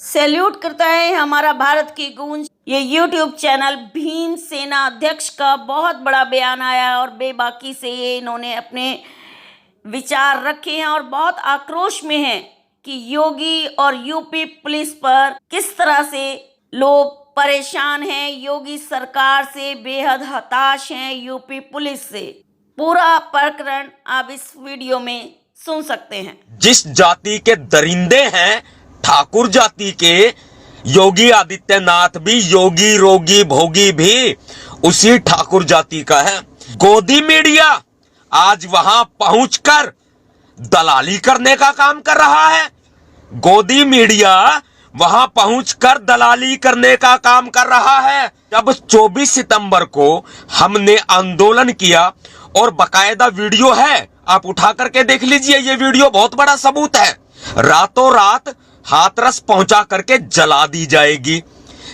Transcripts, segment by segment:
Salute करता है हमारा भारत की गूंज। ये यूट्यूब चैनल भीम सेना अध्यक्ष का बहुत बड़ा बयान आया और बेबाकी से ये इन्होंने अपने विचार रखे हैं और बहुत आक्रोश में हैं कि योगी और यूपी पुलिस पर किस तरह से लोग परेशान हैं, योगी सरकार से बेहद हताश हैं, यूपी पुलिस से। पूरा प्रकरण आप इस वीडियो में सुन सकते हैं। जिस जाति के दरिंदे हैं ठाकुर जाति के, योगी आदित्यनाथ भी योगी रोगी भोगी भी उसी ठाकुर जाति का है। गोदी मीडिया आज वहां पहुंचकर दलाली करने का काम कर रहा है। गोदी मीडिया वहां पहुंचकर दलाली करने का काम कर रहा है। जब 24 सितंबर को हमने आंदोलन किया और बकायदा वीडियो है, आप उठा करके देख लीजिए, ये वीडियो बहुत बड़ा सबूत है। रातों रात हाथरस पहुंचा करके जला दी जाएगी,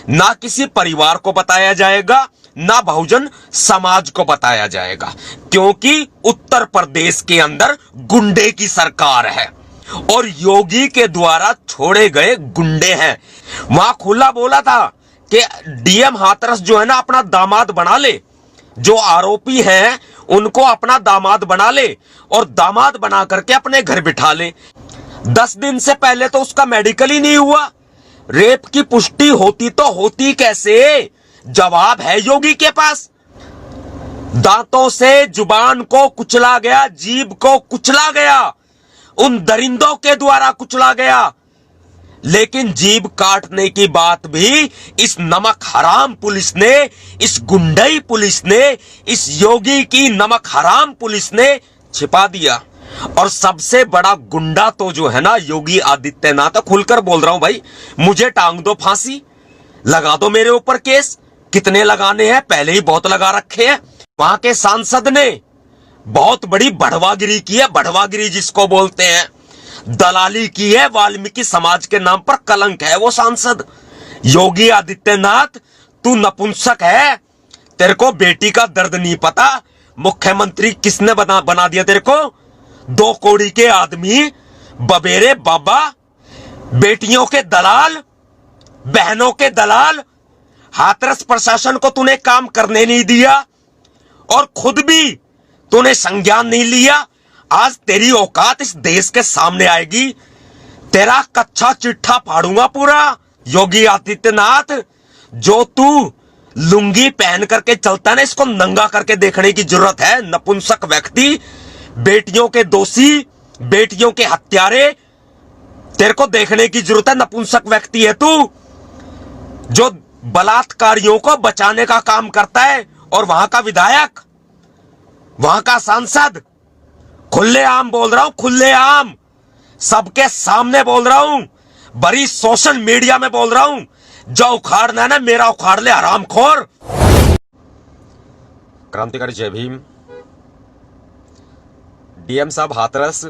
ना किसी परिवार को बताया जाएगा, ना बहुजन समाज को बताया जाएगा, क्योंकि उत्तर प्रदेश के अंदर गुंडे की सरकार है और योगी के द्वारा छोड़े गए गुंडे हैं। वहां खुला बोला था कि डीएम हाथरस जो है ना अपना दामाद बना ले, जो आरोपी हैं उनको अपना दामाद बना ले और दामाद बना करके अपने घर बिठा ले। 10 दिन से पहले तो उसका मेडिकल ही नहीं हुआ। रेप की पुष्टि होती तो होती कैसे? जवाब है योगी के पास। दांतों से जुबान को कुचला गया, जीभ को कुचला गया, उन दरिंदों के द्वारा कुचला गया। लेकिन जीभ काटने की बात भी इस नमक हराम पुलिस ने, इस गुंडई पुलिस ने, इस योगी की नमक हराम पुलिस ने छिपा दिया। और सबसे बड़ा गुंडा तो जो है ना योगी आदित्यनाथ, खुलकर बोल रहा हूं भाई, मुझे टांग दो फांसी, लगा दो मेरे ऊपर केस। कितने लगाने हैं, पहले ही बहुत लगा रखे हैं। वहां के सांसद ने बहुत बड़ी बढ़वागिरी की है, बढ़वागिरी जिसको बोलते हैं, दलाली की है, वाल्मीकि समाज के नाम पर कलंक है वो सांसद। योगी आदित्यनाथ तू नपुंसक है, तेरे को बेटी का दर्द नहीं पता। मुख्यमंत्री किसने बना दिया तेरे को? 2 कौड़ी के आदमी, बबेरे बाबा, बेटियों के दलाल, बहनों के दलाल। हाथरस प्रशासन को तूने काम करने नहीं दिया और खुद भी तूने संज्ञान नहीं लिया। आज तेरी औकात इस देश के सामने आएगी, तेरा कच्चा चिट्ठा फाड़ूंगा पूरा। योगी आदित्यनाथ, जो तू लुंगी पहन करके चलता है ना, इसको नंगा करके देखने की जरूरत है। नपुंसक व्यक्ति, बेटियों के दोषी, बेटियों के हत्यारे, तेरे को देखने की जरूरत है। नपुंसक व्यक्ति है तू, जो बलात्कारियों को बचाने का काम करता है। और वहां का विधायक, वहां का सांसद, खुलेआम बोल रहा हूं, खुलेआम सबके सामने बोल रहा हूं, बड़ी सोशल मीडिया में बोल रहा हूं, जो उखाड़ना है ना मेरा उखाड़ ले हरामखोर। क्रांतिकारी जय भीम। डीएम साहब हाथरस,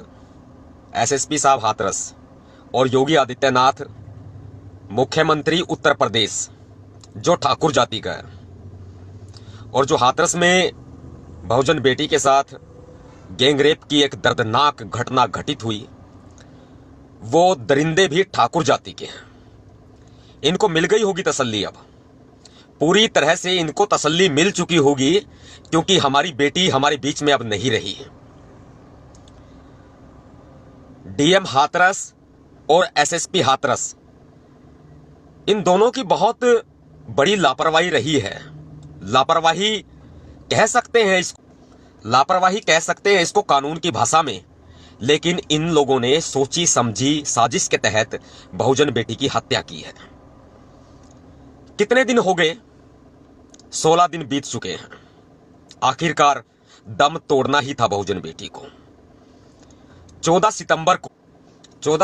एसएसपी साहब हाथरस और योगी आदित्यनाथ मुख्यमंत्री उत्तर प्रदेश, जो ठाकुर जाति का है और जो हाथरस में बहुजन बेटी के साथ गैंग रेप की एक दर्दनाक घटना घटित हुई, वो दरिंदे भी ठाकुर जाति के हैं। इनको मिल गई होगी तसल्ली, अब पूरी तरह से इनको तसल्ली मिल चुकी होगी, क्योंकि हमारी बेटी हमारे बीच में अब नहीं रही है। डीएम हाथरस और एसएसपी हाथरस, इन दोनों की बहुत बड़ी लापरवाही रही है। लापरवाही कह सकते हैं इसको, लापरवाही कह सकते हैं इसको कानून की भाषा में। लेकिन इन लोगों ने सोची समझी साजिश के तहत बहुजन बेटी की हत्या की है। कितने दिन हो गए? 16 दिन बीत चुके हैं। आखिरकार दम तोड़ना ही था बहुजन बेटी को। 14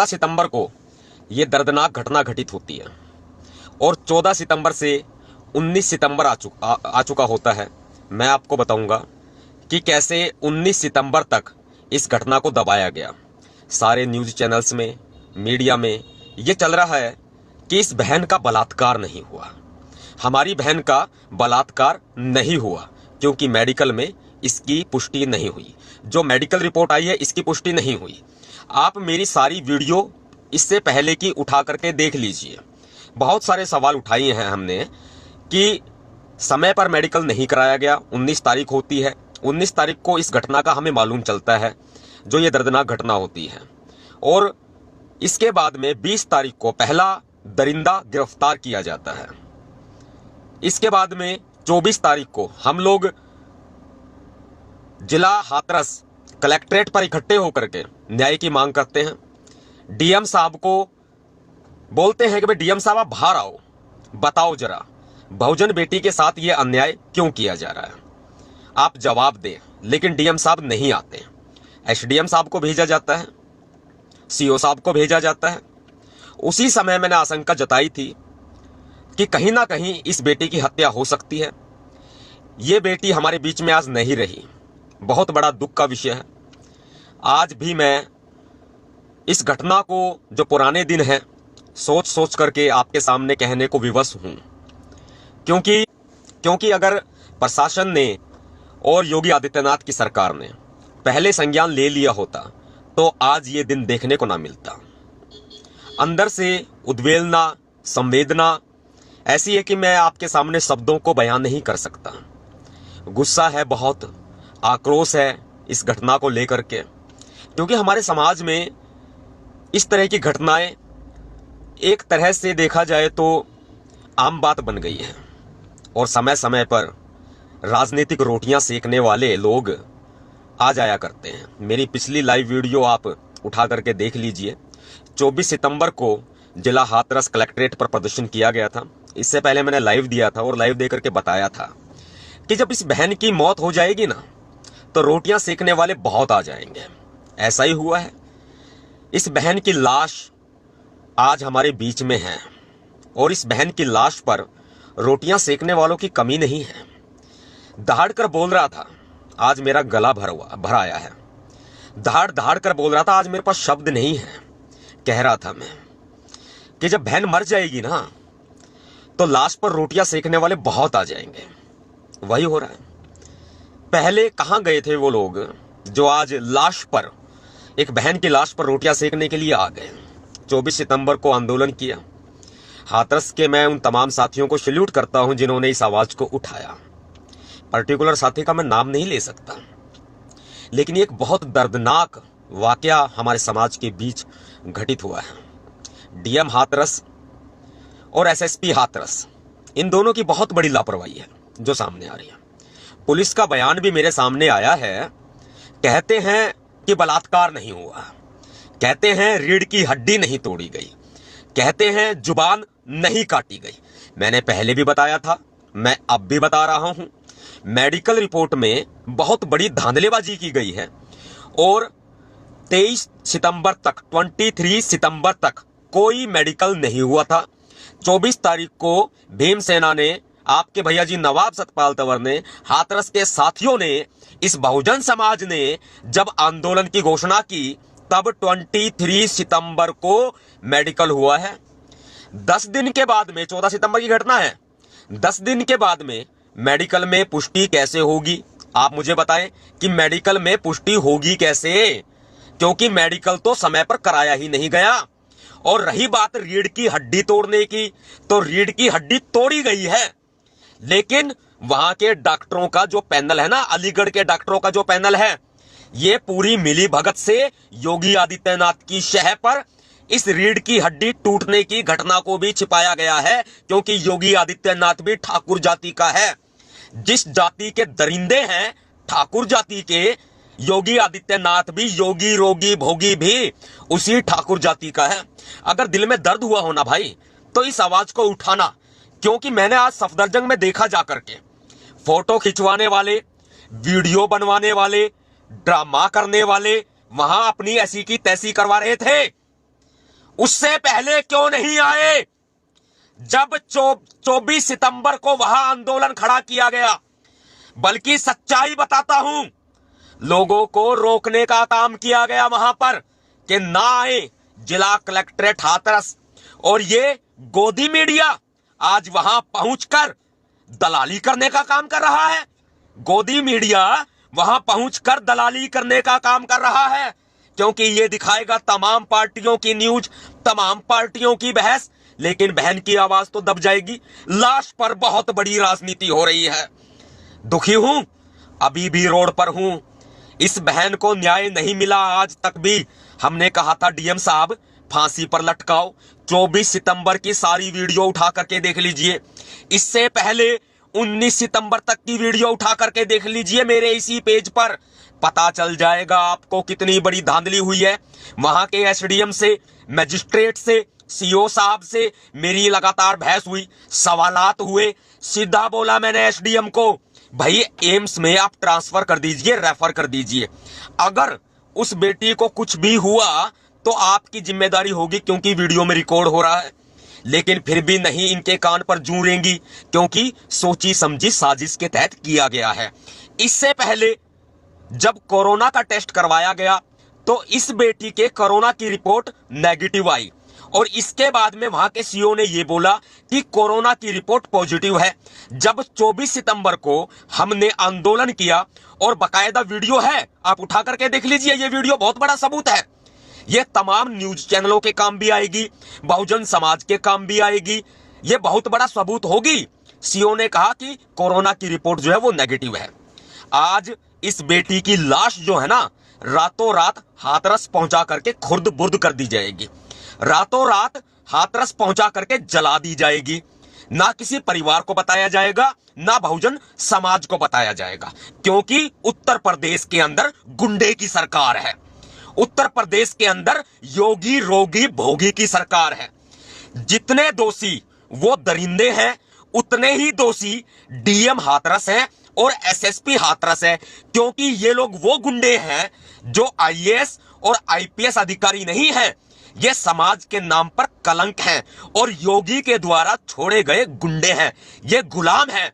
सितंबर को यह दर्दनाक घटना घटित होती है और 14 सितंबर से 19 सितंबर आ चुका होता है। मैं आपको बताऊंगा कि कैसे 19 सितंबर तक इस घटना को दबाया गया। सारे न्यूज़ चैनल्स में, मीडिया में ये चल रहा है कि इस बहन का बलात्कार नहीं हुआ, हमारी बहन का बलात्कार नहीं हुआ, क्योंकि मेडिकल में इसकी पुष्टि नहीं हुई। जो मेडिकल रिपोर्ट आई है इसकी पुष्टि नहीं हुई। आप मेरी सारी वीडियो इससे पहले की उठा करके देख लीजिए। बहुत सारे सवाल उठाए हैं हमने कि समय पर मेडिकल नहीं कराया गया। 19 तारीख होती है, 19 तारीख को इस घटना का हमें मालूम चलता है, जो ये दर्दनाक घटना होती है। और इसके बाद में 20 तारीख को पहला दरिंदा गिरफ्तार किया जाता है। इसके बाद में 24 तारीख को हम लोग जिला हाथरस कलेक्ट्रेट पर इकट्ठे होकर के न्याय की मांग करते हैं। डीएम साहब को बोलते हैं कि भाई डीएम साहब आप बाहर आओ, बताओ जरा बहुजन बेटी के साथ ये अन्याय क्यों किया जा रहा है, आप जवाब दें। लेकिन डीएम साहब नहीं आते। एसडीएम साहब को भेजा जाता है, सीओ साहब को भेजा जाता है। उसी समय मैंने आशंका जताई थी कि कहीं ना कहीं इस बेटी की हत्या हो सकती है। ये बेटी हमारे बीच में आज नहीं रही, बहुत बड़ा दुख का विषय है। आज भी मैं इस घटना को, जो पुराने दिन है, सोच सोच करके आपके सामने कहने को विवश हूं। क्योंकि अगर प्रशासन ने और योगी आदित्यनाथ की सरकार ने पहले संज्ञान ले लिया होता तो आज ये दिन देखने को ना मिलता। अंदर से उद्वेलना, संवेदना ऐसी है कि मैं आपके सामने शब्दों को बयान नहीं कर सकता। गुस्सा है, बहुत आक्रोश है इस घटना को लेकर के, क्योंकि हमारे समाज में इस तरह की घटनाएं एक तरह से देखा जाए तो आम बात बन गई है। और समय समय पर राजनीतिक रोटियां सेकने वाले लोग आ जाया करते हैं। मेरी पिछली लाइव वीडियो आप उठा करके देख लीजिए। 24 सितंबर को जिला हाथरस कलेक्ट्रेट पर प्रदर्शन किया गया था। इससे पहले मैंने लाइव दिया था और लाइव दे करके बताया था कि जब इस बहन की मौत हो जाएगी ना तो रोटियां सेकने वाले बहुत आ जाएंगे। ऐसा ही हुआ है। इस बहन की लाश आज हमारे बीच में है और इस बहन की लाश पर रोटियां सेकने वालों की कमी नहीं है। दहाड़ कर बोल रहा था, आज मेरा गला भर आया है। दहाड़ दहाड़ कर बोल रहा था, आज मेरे पास शब्द नहीं है। कह रहा था मैं कि जब बहन मर जाएगी ना तो लाश पर रोटियां सेकने वाले बहुत आ जाएंगे। वही हो रहा है। पहले कहां गए थे वो लोग जो आज लाश पर, एक बहन की लाश पर रोटियां सेकने के लिए आ गए। 24 सितंबर को आंदोलन किया। हाथरस के मैं उन तमाम साथियों को सैल्यूट करता हूं जिन्होंने इस आवाज को उठाया। पर्टिकुलर साथी का मैं नाम नहीं ले सकता, लेकिन एक बहुत दर्दनाक वाकया हमारे समाज के बीच घटित हुआ है। डीएम हाथरस और एसएसपी हाथरस, इन दोनों की बहुत बड़ी लापरवाही है जो सामने आ रही है। पुलिस का बयान भी मेरे सामने आया है। कहते हैं कि बलात्कार नहीं हुआ, कहते हैं रीढ़ की हड्डी नहीं तोड़ी गई, कहते हैं जुबान नहीं काटी गई। मैंने पहले भी बताया था, मैं अब भी बता रहा हूं, मेडिकल रिपोर्ट में बहुत बड़ी धांधलेबाजी की गई है और 23 सितंबर तक कोई मेडिकल नहीं हुआ था। 24 तारीख को भीमसेना ने, आपके भैया जी नवाब सतपाल तंवर ने, हाथरस के साथियों ने, इस बहुजन समाज ने जब आंदोलन की घोषणा की तब 23 सितंबर को मेडिकल हुआ है। 10 दिन के बाद में, 14 सितंबर की घटना है, 10 दिन के बाद में मेडिकल में पुष्टि कैसे होगी? आप मुझे बताएं कि मेडिकल में पुष्टि होगी कैसे? क्योंकि मेडिकल तो समय पर कराया ही नहीं गया। और रही बात रीढ़ की हड्डी तोड़ने की, तो रीढ़ की हड्डी तोड़ी गई है, लेकिन वहां के डॉक्टरों का जो पैनल है ना, अलीगढ़ के डॉक्टरों का जो पैनल है, ये पूरी मिली भगत से योगी आदित्यनाथ की शह पर इस रीढ़ की हड्डी टूटने की घटना को भी छिपाया गया है। क्योंकि योगी आदित्यनाथ भी ठाकुर जाति का है। जिस जाति के दरिंदे हैं ठाकुर जाति के, योगी आदित्यनाथ भी, योगी रोगी भोगी भी उसी ठाकुर जाति का है। अगर दिल में दर्द हुआ हो ना भाई, तो इस आवाज को उठाना। क्योंकि मैंने आज सफदरजंग में देखा जाकर के, फोटो खिंचवाने वाले, वीडियो बनवाने वाले, ड्रामा करने वाले वहां अपनी ऐसी की तैसी करवा रहे थे। उससे पहले क्यों नहीं आए जब 24 सितंबर को वहां आंदोलन खड़ा किया गया? बल्कि सच्चाई बताता हूं, लोगों को रोकने का काम किया गया वहां पर कि ना आए जिला कलेक्ट्रेट हाथरस। और ये गोदी मीडिया आज वहां पहुंचकर दलाली करने का काम कर रहा है। गोदी मीडिया वहां पहुंचकर दलाली करने का काम कर रहा है, क्योंकि ये दिखाएगा तमाम पार्टियों की न्यूज, तमाम पार्टियों की बहस, लेकिन बहन की आवाज तो दब जाएगी। लाश पर बहुत बड़ी राजनीति हो रही है। दुखी हूं, अभी भी रोड पर हूं। इस बहन को न्याय नहीं मिला आज तक भी। हमने कहा था डीएम साहब फांसी पर लटकाओ। 24 सितंबर की सारी वीडियो उठा करके देख लीजिए। इससे पहले 19 सितंबर तक की वीडियो उठा करके देख लीजिए मेरे इसी पेज पर। पता चल जाएगा आपको कितनी बड़ी धांधली हुई है। वहां के एसडीएम से, मजिस्ट्रेट से, सीओ साहब से मेरी लगातार बहस हुई, सवालात हुए। सीधा बोला मैंने एसडीएम को, भाई एम्स में आप ट्रांसफर कर दीजिए, रेफर कर दीजिए। अगर उस बेटी को कुछ भी हुआ तो आपकी जिम्मेदारी होगी, क्योंकि वीडियो में रिकॉर्ड हो रहा है। लेकिन फिर भी नहीं, इनके कान पर जू रेंगी, क्योंकि सोची समझी साजिश के तहत किया गया है। इससे पहले जब कोरोना का टेस्ट करवाया गया तो इस बेटी के कोरोना की रिपोर्ट नेगेटिव आई, और इसके बाद में वहां के सीओ ने यह बोला कि कोरोना की रिपोर्ट पॉजिटिव है। जब 24 सितंबर को हमने आंदोलन किया, और बकायदा वीडियो है, आप उठा करके देख लीजिए, यह वीडियो बहुत बड़ा सबूत है। यह तमाम न्यूज चैनलों के काम भी आएगी, बहुजन समाज के काम भी आएगी, यह बहुत बड़ा सबूत होगी। सीओ ने कहा कि कोरोना की रिपोर्ट जो है वो नेगेटिव है। आज इस बेटी की लाश जो है ना, रातों रात हाथरस पहुंचा करके खुर्द बुर्द कर दी जाएगी। रातों रात हाथरस पहुंचा करके जला दी जाएगी। ना किसी परिवार को बताया जाएगा, ना बहुजन समाज को बताया जाएगा, क्योंकि उत्तर प्रदेश के अंदर गुंडे की सरकार है। उत्तर प्रदेश के अंदर योगी रोगी भोगी की सरकार है। जितने दोषी वो दरिंदे हैं, उतने ही दोषी डीएम हाथरस है और एसएसपी हाथरस है, क्योंकि ये लोग वो गुंडे हैं जो आईएएस और आईपीएस अधिकारी नहीं हैं। ये समाज के नाम पर कलंक हैं और योगी के द्वारा छोड़े गए गुंडे हैं, ये गुलाम हैं।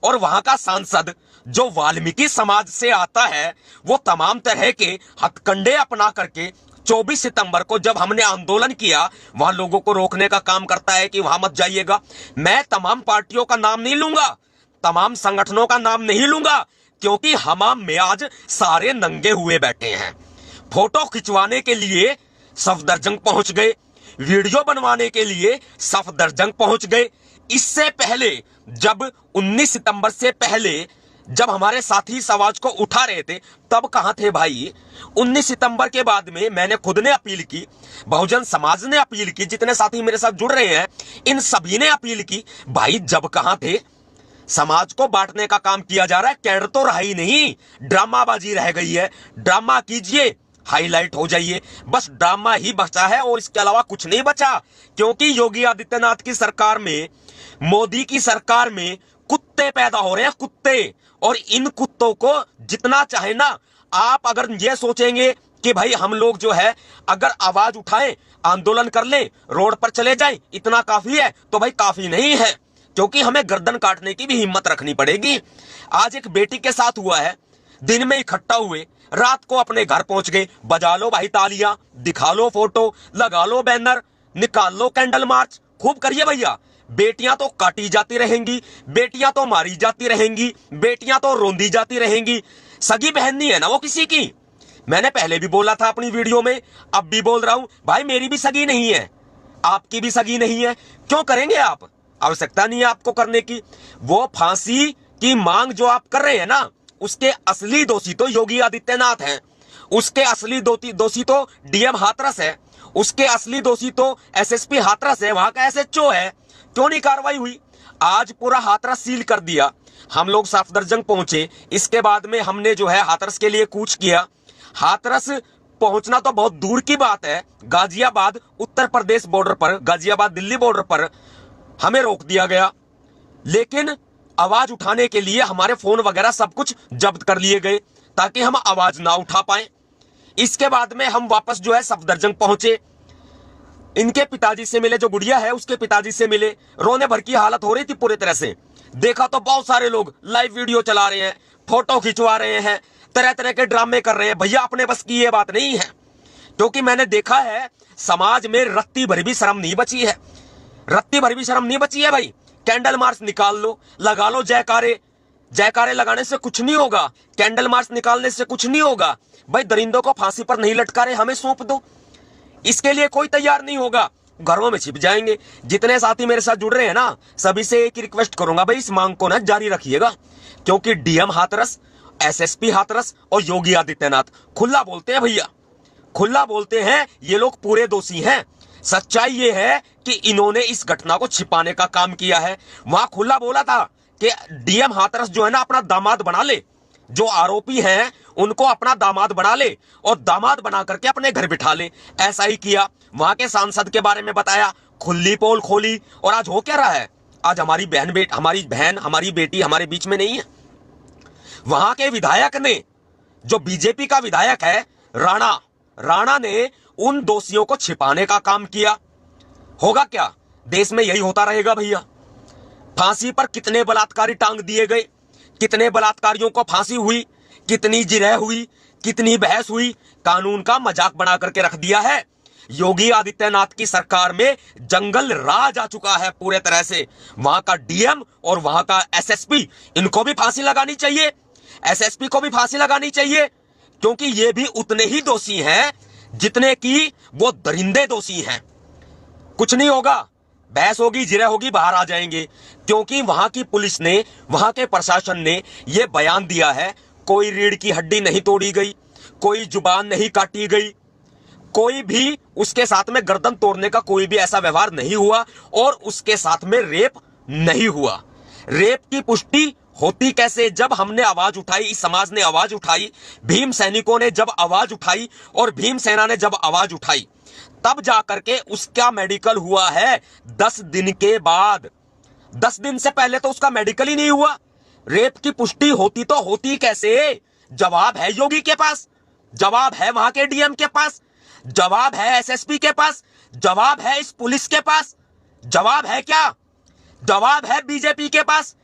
और वहां का सांसद जो वाल्मीकि समाज से आता है, वो तमाम तरह के हथकंडे अपना करके 24 सितंबर को जब हमने आंदोलन किया, वहां लोगों को रोकने का काम करता है कि वहां मत जाइएगा। मैं तमाम पार्टियों का नाम नहीं लूंगा, तमाम संगठनों का नाम नहीं लूंगा, क्योंकि हमाम में आज सारे नंगे हुए बैठे हैं। फोटो खिंचवाने के लिए सफदरजंग पहुंच गए, वीडियो बनवाने के लिए सफदरजंग पहुंच गए। इससे पहले जब 19 सितंबर से पहले जब हमारे साथी समाज को उठा रहे थे, तब कहां थे भाई? 19 सितंबर के बाद में मैंने खुद ने अपील की, बहुजन समाज ने अपील की, जितने साथी मेरे साथ जुड़ रहे हैं इन सभी ने अपील की। भाई जब कहां थे? समाज को बांटने का काम किया जा रहा है, कैडर तो रहा ही नहीं, ड्रामाबाजी रह गई है। ड्रामा कीजिए, हाईलाइट हो जाइए, बस ड्रामा ही बचा है और इसके अलावा कुछ नहीं बचा। क्योंकि योगी आदित्यनाथ की सरकार में, मोदी की सरकार में कुत्ते पैदा हो रहे हैं, कुत्ते। और इन कुत्तों को जितना चाहे ना, आप अगर ये सोचेंगे कि भाई हम लोग जो है अगर आवाज उठाएं, आंदोलन कर लें, रोड पर चले जाएं, इतना काफी है, तो भाई काफी नहीं है, क्योंकि हमें गर्दन काटने की भी हिम्मत रखनी पड़ेगी। आज एक बेटी के साथ हुआ है, दिन में इकट्ठा हुए, रात को अपने घर पहुंच गए। बजा लो भाई तालियां, दिखा लो फोटो, लगा लो बैनर, निकाल लो कैंडल मार्च, खूब करिए भैया। बेटियां तो काटी जाती रहेंगी, बेटियां तो मारी जाती रहेंगी, बेटियां तो रोंदी जाती रहेंगी। सगी बहन नहीं है ना वो किसी की। मैंने पहले भी बोला था अपनी वीडियो में, अब भी बोल रहा हूं, भाई मेरी भी सगी नहीं है, आपकी भी सगी नहीं है। क्यों करेंगे आप? आवश्यकता नहीं है आपको करने की। वो फांसी की मांग जो आप कर रहे हैं ना, उसके असली दोषी तो योगी आदित्यनाथ हैं, उसके असली दोषी तो डीएम हाथरस है, उसके असली दोषी तो एसएसपी हाथरस है, वहां का एसएचओ है। क्यों नहीं कार्रवाई हुई? आज पूरा हाथरस सील कर दिया। हम लोग सफदरजंग पहुंचे, इसके बाद में हमने जो है हाथरस के लिए कूच किया। हाथरस पहुंचना तो बहुत दूर की बात है, गाजियाबाद उत्तर प्रदेश बॉर्डर पर, गाजियाबाद दिल्ली बॉर्डर पर हमें रोक दिया गया। लेकिन आवाज उठाने के लिए हमारे फोन वगैरह सब कुछ जब्त कर लिए गए, ताकि हम आवाज ना उठा पाए। इसके बाद में हम वापस जो है सफदरजंग पहुंचे, इनके पिताजी से मिले, जो गुड़िया है उसके पिताजी से मिले। रोने भर की हालत हो रही थी पूरी तरह से। देखा तो बहुत सारे लोग लाइव वीडियो चला रहे हैं, फोटो खिंचवा रहे हैं, तरह तरह के ड्रामे कर रहे हैं। भैया अपने बस की ये बात नहीं है, क्योंकि मैंने देखा है समाज में रत्ती भर भी शर्म नहीं बची है, रत्ती भर भी शर्म नहीं बची है। भाई कैंडल मार्च निकाल लो, लगा लो जयकारे, जयकारे लगाने से कुछ नहीं होगा, कैंडल मार्च निकालने से कुछ नहीं होगा। भाई दरिंदों को फांसी पर नहीं लटका रहे, हमें सौंप दो। इसके लिए कोई तैयार नहीं होगा, घरों में छिप जाएंगे। जितने साथी मेरे साथ जुड़ रहे हैं ना, सभी से एक रिक्वेस्ट करूंगा भाई, इस मांग को ना जारी रखिएगा, क्योंकि डीएम हाथरस, एसएसपी हाथरस और योगी आदित्यनाथ खुला बोलते हैं भैया, खुला बोलते हैं ये लोग पूरे दोषी हैं। सच्चाई ये है कि इन्होंने इस घटना को छिपाने का काम किया है। वहां खुला बोला था कि डीएम हाथरस जो है ना अपना दामाद बना ले, जो आरोपी हैं उनको अपना दामाद बना ले और दामाद बना करके अपने घर बिठा ले। ऐसा ही किया। वहां के सांसद के बारे में बताया, खुली पोल खोली, और आज हो क्या रहा है? आज हमारी बहन हमारी बेटी हमारे बीच में नहीं है। वहां के विधायक ने, जो बीजेपी का विधायक है राणा ने उन दोषियों को छिपाने का काम किया। होगा क्या? देश में यही होता रहेगा भैया। फांसी पर कितने बलात्कारी टांग दिए गए, कितने बलात्कारियों को फांसी हुई, कितनी जिरह हुई, कितनी बहस हुई, कानून का मजाक बना करके रख दिया है। योगी आदित्यनाथ की सरकार में जंगल राज आ चुका है पूरे तरह से। वहां का डीएम और वहां का एसएसपी, इनको भी फांसी लगानी चाहिए, एसएसपी को भी फांसी लगानी चाहिए, क्योंकि ये भी उतने ही दोषी हैं जितने कि वो दरिंदे दोषी हैं। कुछ नहीं होगा, बहस होगी, जिरह होगी, बाहर आ जाएंगे, क्योंकि वहां की पुलिस ने, वहां के प्रशासन ने यह बयान दिया है, कोई रीढ़ की हड्डी नहीं तोड़ी गई, कोई जुबान नहीं काटी गई, कोई भी उसके साथ में गर्दन तोड़ने का कोई भी ऐसा व्यवहार नहीं हुआ, और उसके साथ में रेप नहीं हुआ। रेप की पुष्टि होती कैसे? जब हमने आवाज उठाई, इस समाज ने आवाज उठाई, भीम सैनिकों ने जब आवाज उठाई और भीम सेना ने जब आवाज उठाई, तब जाकर के उसका मेडिकल हुआ है 10 दिन के बाद। 10 दिन से पहले तो उसका मेडिकल ही नहीं हुआ। रेप की पुष्टि होती तो होती कैसे? जवाब है योगी के पास, जवाब है वहां के डीएम के पास, जवाब है एसएसपी के पास, जवाब है इस पुलिस के पास। जवाब है क्या? जवाब है बीजेपी के पास,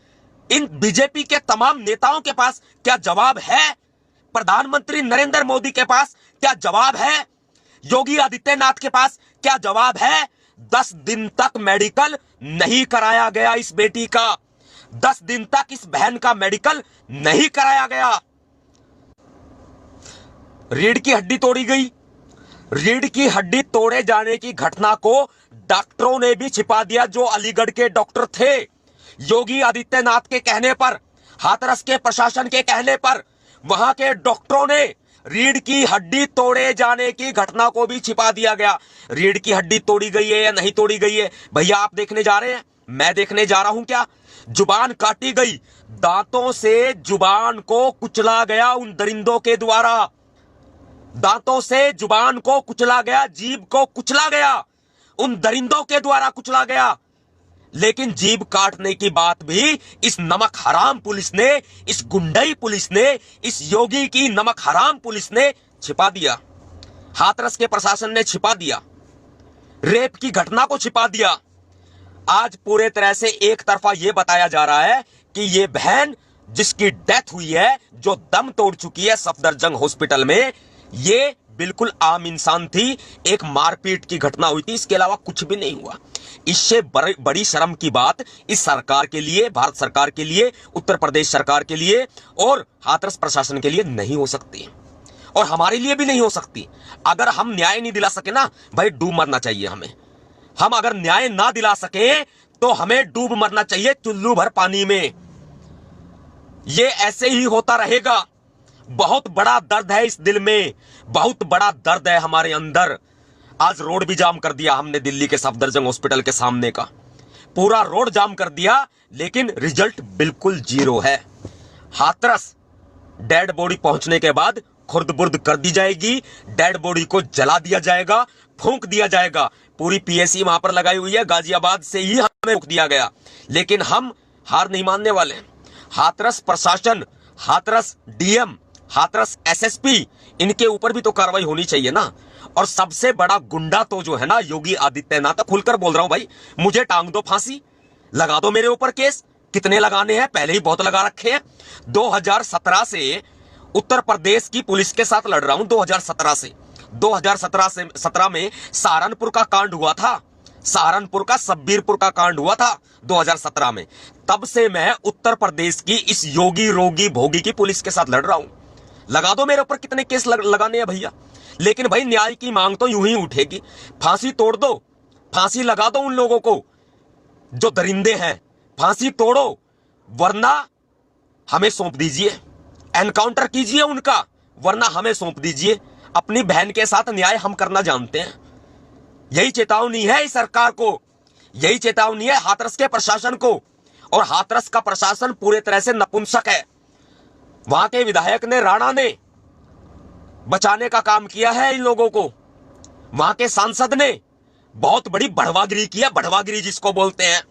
इन बीजेपी के तमाम नेताओं के पास क्या जवाब है? प्रधानमंत्री नरेंद्र मोदी के पास क्या जवाब है? योगी आदित्यनाथ के पास क्या जवाब है? 10 दिन तक मेडिकल नहीं कराया गया इस बेटी का, 10 दिन तक इस बहन का मेडिकल नहीं कराया गया। रीढ़ की हड्डी तोड़ी गई। रीढ़ की हड्डी तोड़े जाने की घटना को डॉक्टरों ने भी छिपा दिया, जो अलीगढ़ के डॉक्टर थे। योगी आदित्यनाथ के कहने पर, हाथरस के प्रशासन के कहने पर, वहां के डॉक्टरों ने रीढ़ की हड्डी तोड़े जाने की घटना को भी छिपा दिया गया। रीढ़ की हड्डी तोड़ी गई है या नहीं तोड़ी गई है भैया आप देखने जा रहे हैं, मैं देखने जा रहा हूं क्या? जुबान काटी गई, दांतों से जुबान को कुचला गया उन दरिंदों के द्वारा, दांतों से जुबान को कुचला गया, जीभ को कुचला गया, उन दरिंदों के द्वारा कुचला गया। लेकिन जीभ काटने की बात भी इस नमक हराम पुलिस ने, इस गुंडई पुलिस ने, इस योगी की नमक हराम पुलिस ने छिपा दिया। हाथरस के प्रशासन ने छिपा दिया, रेप की घटना को छिपा दिया। आज पूरे तरह से एक तरफा यह बताया जा रहा है कि यह बहन जिसकी डेथ हुई है, जो दम तोड़ चुकी है सफदरजंग हॉस्पिटल में, यह बिल्कुल आम इंसान थी, एक मारपीट की घटना हुई थी, इसके अलावा कुछ भी नहीं हुआ। इससे बड़ी शर्म की बात इस सरकार के लिए, भारत सरकार के लिए, उत्तर प्रदेश सरकार के लिए और हाथरस प्रशासन के लिए नहीं हो सकती, और हमारे लिए भी नहीं हो सकती। अगर हम न्याय नहीं दिला सके ना भाई, डूब मरना चाहिए हमें। हम अगर न्याय ना दिला सके तो हमें डूब मरना चाहिए चुल्लू भर पानी में। ये ऐसे ही होता रहेगा। बहुत बड़ा दर्द है इस दिल में, बहुत बड़ा दर्द है हमारे अंदर। आज रोड भी जाम कर दिया हमने, दिल्ली के सफदरजंग हॉस्पिटल के सामने का पूरा रोड जाम कर दिया, लेकिन रिजल्ट बिल्कुल 0 है। हाथरस डेड बॉडी पहुंचने के बाद खुर्द-बुर्द कर दी जाएगी, डेड बॉडी को जला दिया जाएगा, फूंक दिया जाएगा। पूरी पीएसी वहां पर लगाई हुई है, गाजियाबाद से ही हमें रोक दिया गया, लेकिन हम हार नहीं मानने वाले। हाथरस प्रशासन, हाथरस डीएम, हाथरस एसएसपी, इनके ऊपर भी तो कार्रवाई होनी चाहिए ना। और सबसे बड़ा गुंडा तो जो है ना योगी आदित्यनाथ, खुलकर बोल रहा हूं भाई, मुझे टांग दो फांसी, लगा दो मेरे ऊपर केस। कितने लगाने हैं? पहले ही बहुत लगा रखे हैं। 2017 से उत्तर प्रदेश की पुलिस के साथ लड़ रहा हूं, 2017 से। 2017 में सहारनपुर का कांड हुआ था, सहारनपुर का, सब्बीरपुर का कांड हुआ था 2017 में। तब से मैं उत्तर प्रदेश की इस योगी रोगी भोगी की पुलिस के साथ लड़ रहा हूं। लगा दो मेरे ऊपर कितने केस लगाने हैं भैया। लेकिन भाई न्याय की मांग तो यूं ही उठेगी। फांसी तोड़ दो, फांसी लगा दो उन लोगों को जो दरिंदे हैं, फांसी तोड़ो, वरना हमें सौंप दीजिए, एनकाउंटर कीजिए उनका, वरना हमें सौंप दीजिए। अपनी बहन के साथ न्याय हम करना जानते हैं। यही चेतावनी है इस सरकार को, यही चेतावनी है हाथरस के प्रशासन को। और हाथरस का प्रशासन पूरे तरह से नपुंसक है। वहां के विधायक ने, राणा ने बचाने का काम किया है इन लोगों को। वहां के सांसद ने बहुत बड़ी बढ़वागिरी की है, बढ़वागिरी जिसको बोलते हैं,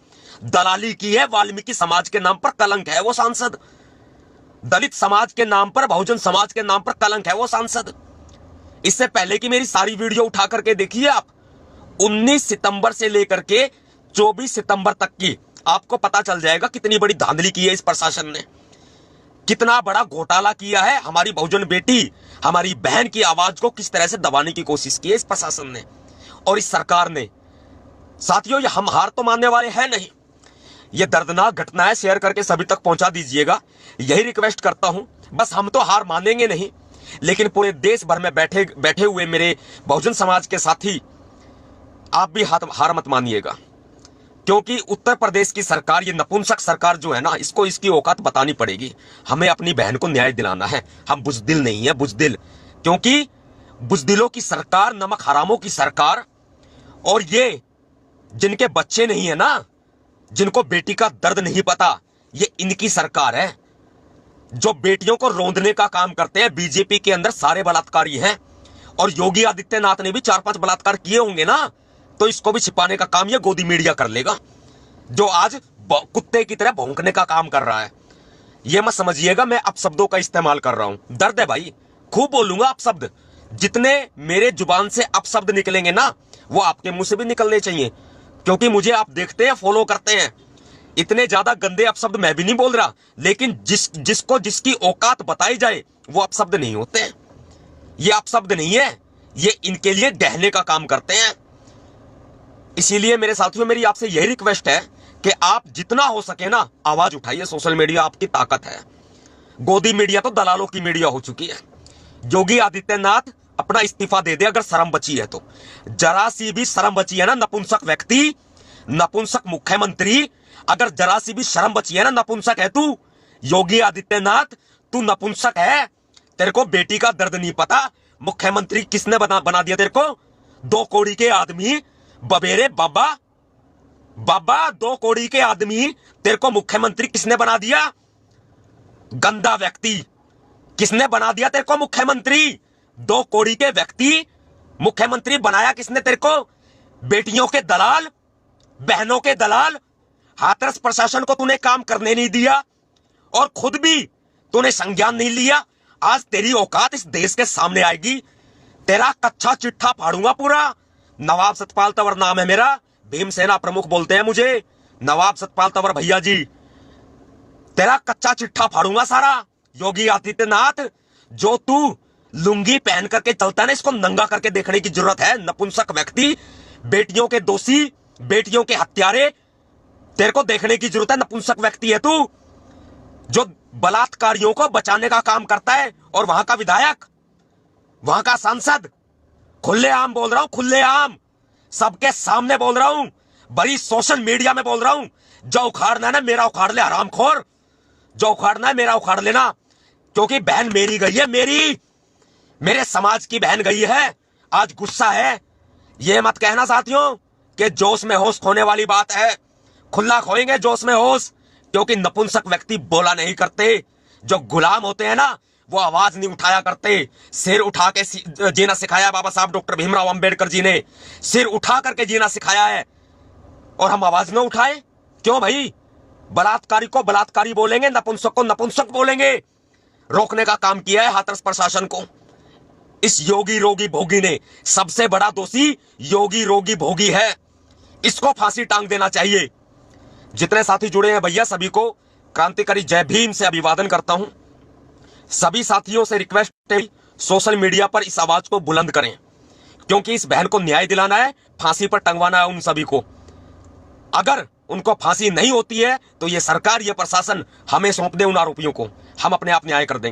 दलाली की है। वाल्मीकि समाज के नाम पर कलंक है वो सांसद, दलित समाज के नाम पर, बहुजन समाज के नाम पर कलंक है वो सांसद। इससे पहले की मेरी सारी वीडियो उठा करके देखिए आप, 19 सितंबर से लेकर के 24 सितंबर तक की, आपको पता चल जाएगा कितनी बड़ी धांधली की है इस प्रशासन ने, कितना बड़ा घोटाला किया है। हमारी बहुजन बेटी, हमारी बहन की आवाज को किस तरह से दबाने की कोशिश की है इस प्रशासन ने और इस सरकार ने। साथियों, ये हम हार तो मानने वाले हैं नहीं। ये दर्दनाक घटना है, शेयर करके सभी तक पहुंचा दीजिएगा, यही रिक्वेस्ट करता हूं। बस हम तो हार मानेंगे नहीं, लेकिन पूरे देश भर में बैठे हुए मेरे बहुजन समाज के साथी, आप भी हार मत मानिएगा, क्योंकि उत्तर प्रदेश की सरकार, ये नपुंसक सरकार जो है ना, इसको इसकी औकात बतानी पड़ेगी। हमें अपनी बहन को न्याय दिलाना है। हम बुजदिल नहीं है, बुजदिल, क्योंकि बुजदिलों की सरकार, नमक हरामों की सरकार, और ये जिनके बच्चे नहीं है ना, जिनको बेटी का दर्द नहीं पता, ये इनकी सरकार है। जो बेटियों को रौंदने का काम करते हैं, बीजेपी के अंदर सारे बलात्कारी हैं। और योगी आदित्यनाथ ने भी 4-5 बलात्कार किए होंगे ना, तो इसको भी छिपाने का काम ये गोदी मीडिया कर लेगा, जो आज कुत्ते की तरह भौंकने का काम कर रहा है। ये मत समझिएगा मैं अपशब्दों का इस्तेमाल कर रहा हूं, दर्द है भाई, खूब बोलूंगा अपशब्द। जितने मेरे जुबान से अपशब्द निकलेंगे ना, वो आपके मुंह से भी निकलने चाहिए, क्योंकि मुझे आप देखते हैं, फॉलो करते हैं। इतने ज्यादा गंदे अपशब्द मैं भी नहीं बोल रहा, लेकिन जिसको जिसकी औकात बताई जाए वो अपशब्द नहीं होते हैं। ये अपशब्द नहीं है, ये इनके लिए डहने का काम करते हैं। इसीलिए मेरे साथियों, मेरी आपसे यही रिक्वेस्ट है कि आप जितना हो सके ना, आवाज उठाइए। सोशल मीडिया आपकी ताकत है। गोदी मीडिया तो दलालों की मीडिया हो चुकी है। योगी आदित्यनाथ अपना इस्तीफा दे दे अगर शर्म बची है तो। जरा सी भी शर्म बची है ना, नपुंसक व्यक्ति, नपुंसक मुख्यमंत्री, अगर जरा सी भी शर्म बची है ना, नपुंसक है तू। योगी आदित्यनाथ, तू नपुंसक है। तेरे को बेटी का दर्द नहीं पता। मुख्यमंत्री किसने बना दिया तेरे को? 2 कौड़ी के आदमी, बबेरे बाबा, 2 कौड़ी के आदमी, तेरे को मुख्यमंत्री किसने बना दिया? गंदा व्यक्ति, किसने बना दिया तेरे को मुख्यमंत्री? 2 कौड़ी के व्यक्ति, मुख्यमंत्री बनाया किसने तेरे को? बेटियों के दलाल, बहनों के दलाल। हाथरस प्रशासन को तूने काम करने नहीं दिया और खुद भी तूने संज्ञान नहीं लिया। आज तेरी औकात इस देश के सामने आएगी। तेरा कच्चा चिट्ठा फाड़ूंगा पूरा। नवाब सतपाल तंवर नाम है मेरा, भीमसेना प्रमुख बोलते हैं मुझे, नवाब सतपाल तंवर भैया जी। तेरा कच्चा चिट्ठा फाड़ूंगा सारा। योगी आदित्यनाथ, जो तू लुंगी पहन करके चलता है ना, इसको नंगा करके देखने की जरूरत है। नपुंसक व्यक्ति, बेटियों के दोषी, बेटियों के हत्यारे, तेरे को देखने की जरूरत है। नपुंसक व्यक्ति है तू, जो बलात्कारियों को बचाने का काम करता है। और वहां का विधायक, वहां का सांसद, खुलेआम बोल रहा हूं, खुलेआम सबके सामने बोल रहा हूं, बड़ी सोशल मीडिया में बोल रहा हूं। जो उखाड़ना है ना, मेरा उखाड़ ले हरामखोर। जो उखाड़ना है मेरा उखाड़ लेना, क्योंकि बहन मेरी गई है, मेरे समाज की बहन गई है। आज गुस्सा है। ये मत कहना साथियों कि जोश में होश खोने वाली बात है। खुला खोएंगे जोश में होश, क्योंकि नपुंसक व्यक्ति बोला नहीं करते। जो गुलाम होते हैं ना, वो आवाज नहीं उठाया करते। सिर उठा के जीना सिखाया बाबा साहब डॉक्टर भीमराव अंबेडकर जी ने, सिर उठा करके जीना सिखाया है। और हम आवाज न उठाए क्यों भाई? बलात्कारी को बलात्कारी बोलेंगे, नपुंसक को नपुंसक बोलेंगे। रोकने का काम किया है हाथरस प्रशासन को इस योगी रोगी भोगी ने। सबसे बड़ा दोषी योगी रोगी भोगी है। इसको फांसी टांग देना चाहिए। जितने साथी जुड़े हैं भैया, सभी को क्रांतिकारी जय भीम से अभिवादन करता हूं। सभी साथियों से रिक्वेस्ट है, सोशल मीडिया पर इस आवाज को बुलंद करें, क्योंकि इस बहन को न्याय दिलाना है, फांसी पर टंगवाना है उन सभी को। अगर उनको फांसी नहीं होती है तो ये सरकार, ये प्रशासन हमें सौंप दे उन आरोपियों को। हम अपने आप न्याय कर देंगे।